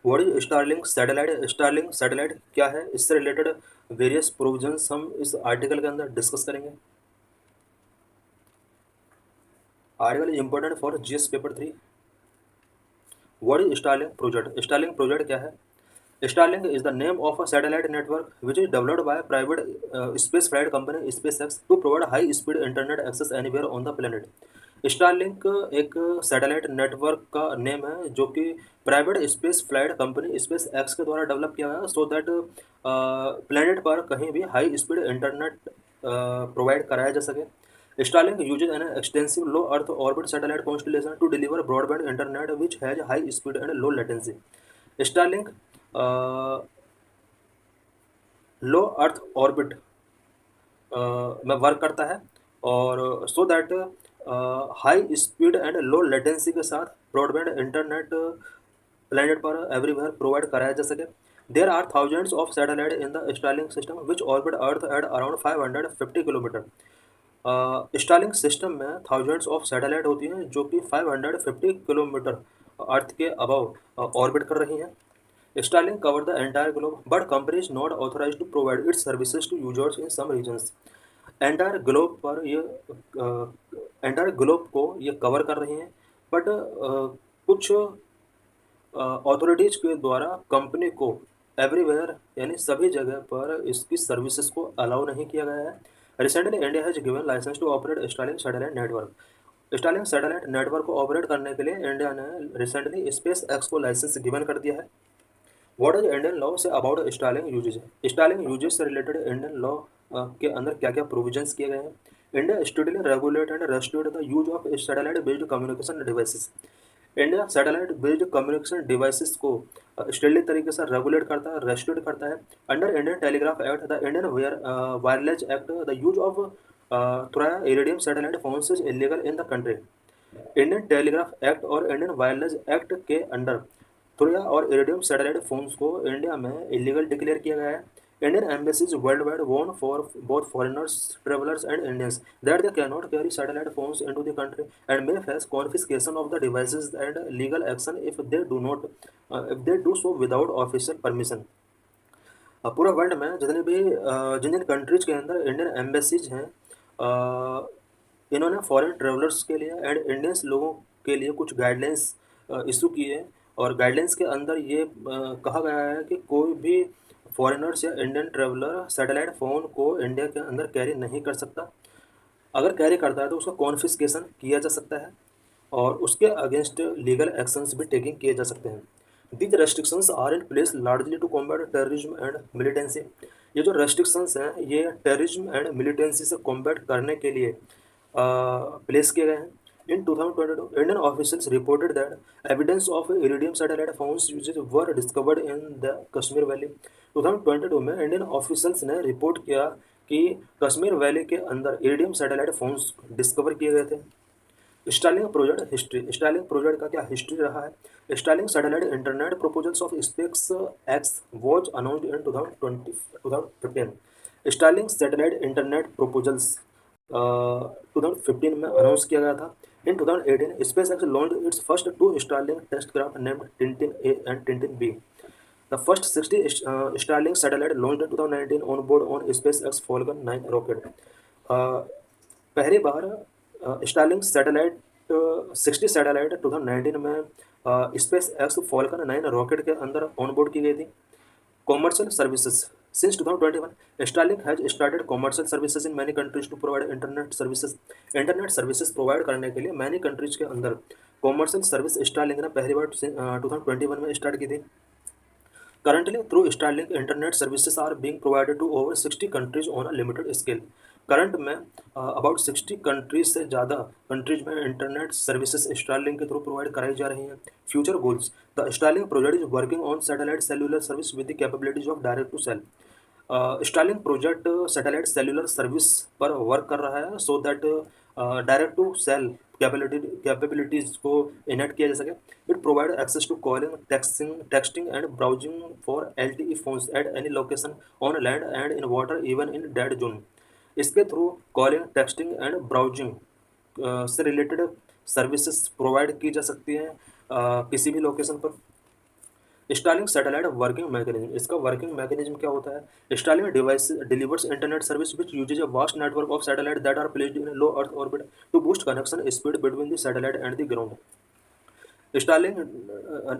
What is Starlink satellite? Starlink satellite क्या है, इससे रिलेटेड वेरियस प्रोविजंस हम इस आर्टिकल के अंदर डिस्कस करेंगे। Article is important for GS paper 3। What is Starlink project? Starlink project क्या है? Starlink is the name of a satellite network which is developed by a private space flight company SpaceX to provide high-speed internet access anywhere on the planet. Starlink एक satellite network का name है जो कि private space flight company space x के द्वारा develop किया गया है सो दैट प्लेनेट पर कहीं भी हाई स्पीड इंटरनेट प्रोवाइड कराया जा सके। Starlink uses an extensive low Earth orbit satellite constellation to deliver broadband internet which has high speed and low latency. Starlink low earth orbit में work करता है और so that high speed and low latency के साथ broadband internet planet पर everywhere provide कराया जा सके। There are thousands of satellite in the Starlink system which orbit earth at around 550 kilometre. Starlink system में थाउजेंड्स ऑफ सैटेलाइट होती हैं जो कि 550 किलोमीटर अर्थ के अबव ऑर्बिट कर रही हैं। Starlink covered the entire globe, but company is not authorized to provide its services to users in some regions. Entire globe पर ये एंटायर ग्लोब को ये कवर कर रही हैं बट कुछ अथॉरिटीज़ के द्वारा कंपनी को एवरीवेयर यानी सभी जगह पर इसकी सर्विसेज को अलाउ नहीं किया गया है। Recently India has given licence to operate Starlink satellite network. Starlink satellite network को ऑपरेट करने के लिए इंडिया ने रिसेंटली स्पेस एक्स को लाइसेंस गिवन कर दिया है। What is Indian law say about Starlink uses? Starlink uses से रिलेटेड इंडियन लॉ के अंदर क्या क्या प्रोविजंस किए गए हैं? India steadily regulate and restrict the use of satellite based communication devices. India satellite based communication devices को steadily तरीके से रेगुलेट करता है, रेस्ट्रिक्ट करता है। Under Indian Telegraph Act, the Indian Wireless Act, the use of Thuraya Iridium satellite phones is illegal in the country. Indian Telegraph Act और Indian Wireless Act के under Thuraya और Iridium satellite phones को India में illegal declare किया गया है। Indian embassies worldwide warn for both foreigners travellers and Indians that they can not carry satellite phones into the country and may face confiscation of the devices and legal action if they do so without official permission. पूरे world में जितने भी जिन जिन countries के अंदर Indian embassies हैं इन्होंने foreign travellers के लिए एंड इंडियंस लोगों के लिए कुछ गाइडलाइंस इशू किए और गाइडलाइंस के अंदर ये कहा गया है कि कोई भी फॉरेनर्स या इंडियन ट्रेवलर सैटेलाइट फ़ोन को इंडिया के अंदर कैरी नहीं कर सकता। अगर कैरी करता है तो उसका कॉन्फिस्केशन किया जा सकता है और उसके अगेंस्ट लीगल एक्शंस भी टेकिंग किए जा सकते हैं। These restrictions are in place largely to combat terrorism and militancy. ये जो रेस्ट्रिक्शंस हैं ये टेररिज्म एंड मिलिटेंसी से कॉम्बैट करने के लिए प्लेस किए गए हैं। In 2022, Indian officials reported that evidence of iridium satellite phones uses were discovered in the Kashmir Valley। 2022 में इंडियन ऑफिशियल्स ने रिपोर्ट किया कि कश्मीर वैली के अंदर इरिडियम सैटेलाइट फोन्स डिस्कवर किए गए थे। Starlink project history. Starlink project का क्या हिस्ट्री रहा है? Starlink satellite internet proposals of space x was announced in 2015। Starlink satellite internet proposals 2015 में अनाउंस किया गया था। In 2018, SpaceX launched its first two Starlink test craft named Tintin A and Tintin B. The first 60 Starlink satellite launched in 2019 on board on SpaceX Falcon 9 rocket. पहली बार Starlink satellite 60 satellite 2019 में space x Falcon 9 rocket के अंदर on board की गई थी। Commercial services. Since 2021, Starlink has started commercial services in many countries to provide internet services. Internet services provide करने के लिए मैनी कंट्रीज के अंदर कॉमर्शियल सर्विस स्टारलिंक ने पहली बार 2021 में स्टार्ट की थी। Currently, through Starlink, internet services are being provided to over 60 countries on a limited scale. Current में अबाउट 60 कंट्रीज से ज़्यादा कंट्रीज में इंटरनेट सर्विसेज स्टारलिंक के थ्रू प्रोवाइड कराई जा रही हैं। Future goals. The Starlink project is working on satellite cellular service with the capabilities of direct to cell. Starlink project satellite cellular service पर work कर रहा है so that direct to cell capabilities को enact किया जा सके। It provide access to calling, texting and browsing for LTE phones at any location on land and in water even in dead zone. इसके through calling, texting and browsing से related services provide की जा सकती हैं किसी भी location पर। Starlink satellite working mechanism, इसका वर्किंग मैकेनिज्म क्या होता है? Starlink device delivers internet service which uses a vast network of satellite that are placed in low earth orbit to boost connection speed between the satellite and the ground. Starlink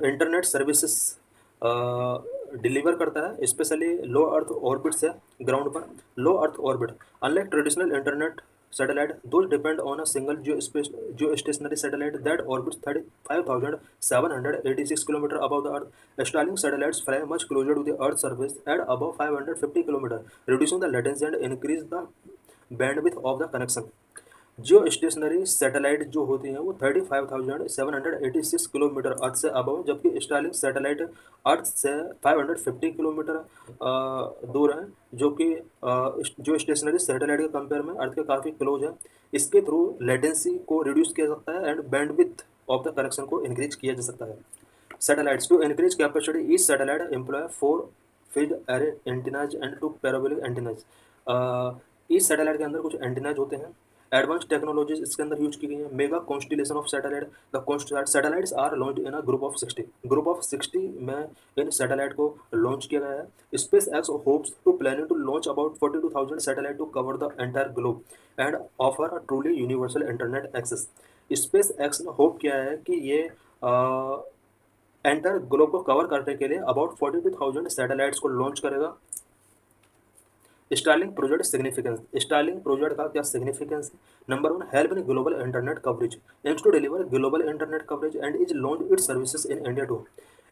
internet services deliver करता है specially low earth orbit से ground पर। Low earth orbit, unlike traditional internet satellite, those depend on a single geostationary satellite that orbits 35,786 km above the Earth. Starlink satellites fly much closer to the Earth's surface at above 550 km, reducing the latency and increase the bandwidth of the connection. Jio stationery satellite जो होती हैं वो 35,786 kilometre अर्थ से above, जबकि Starlink satellite अर्थ से 550 kilometre दूर है, जो कि जो स्टेशनरी सैटेलाइट के कंपेयर में अर्थ के काफ़ी क्लोज है। इसके थ्रू लेटेंसी को रिड्यूस किया जा सकता है and bandwidth of the connection को इंक्रीज किया जा सकता है। Satellites to increase capacity each satellite employ 4 field array antennas and 2 parabolic antennas. इस सैटेलाइट के अंदर कुछ एंटीनाज होते हैं। एडवांस टेक्नोलॉजीज इसके अंदर यूज की गई है। Mega constellation of satellite, the satellites are launch in a group of 60। Group of 60 में इन सैटेलाइट को लॉन्च किया गया है। SpaceX hopes to planning to launch about 42,000 satellite to cover the entire globe and offer a truly universal internet access. SpaceX ने hope किया है कि ये एंटायर ग्लोब को कवर करने के लिए अबाउट 42,000 सैटेलाइट्स को लॉन्च करेगा। Starlink project significance, Starlink project का क्या सिग्निफिकेंस है? Number 1, help in global internet coverage, aims to deliver global internet coverage and is launch its services in India too.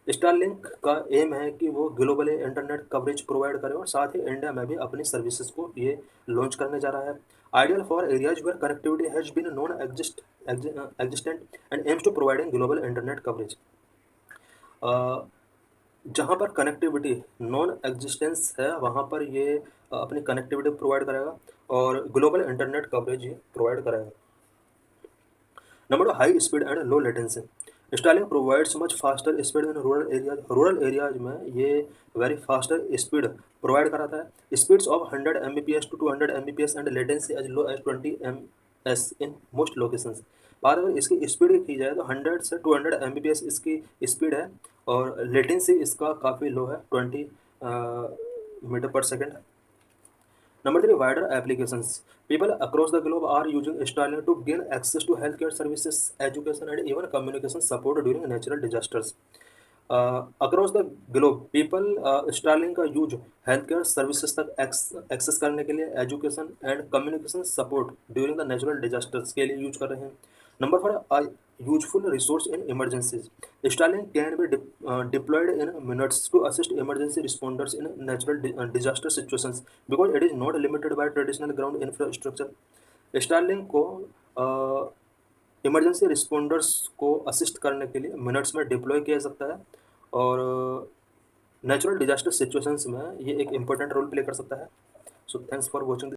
Starlink का aim है कि वो global internet coverage provide करे और साथ ही इंडिया में भी अपनी सर्विसेज को ये लॉन्च करने जा रहा है। Ideal for areas where connectivity has been non existent and aims to providing global internet coverage. जहाँ पर कनेक्टिविटी नॉन एग्जिस्टेंस है वहाँ पर ये अपनी कनेक्टिविटी प्रोवाइड करेगा और ग्लोबल इंटरनेट कवरेज ये प्रोवाइड करेगा। Number 2, high speed and low latency. Starlink provides much faster speed in rural areas. Rural areas में ये वेरी फास्टर स्पीड प्रोवाइड कराता है। Speeds of 100 Mbps to 200 Mbps and latency as low as 20 ms in most locations. बात अगर इसकी speed की जाए तो 100 से 200 Mbps इसकी स्पीड है और लेटेंसी इसका काफ़ी लो है, 20 मीटर पर second. Number 3, wider applications. People across the globe are using Starlink to gain access to healthcare services, education, and even communication support during natural disasters. Across the globe people Starlink का use health care services तक access करने के लिए, education and communication support during the natural disasters के लिए use कर रहे हैं। Number 4, useful resource in emergencies. Starlink can be deployed in minutes to assist emergency responders in natural disaster situations because it is not limited by traditional ground infrastructure. Starlink को emergency responders को assist करने के लिए minutes में deploy किया जा सकता है और नेचुरल डिजास्टर सिचुएशंस में ये एक इम्पोर्टेंट रोल प्ले कर सकता है। So thanks for watching.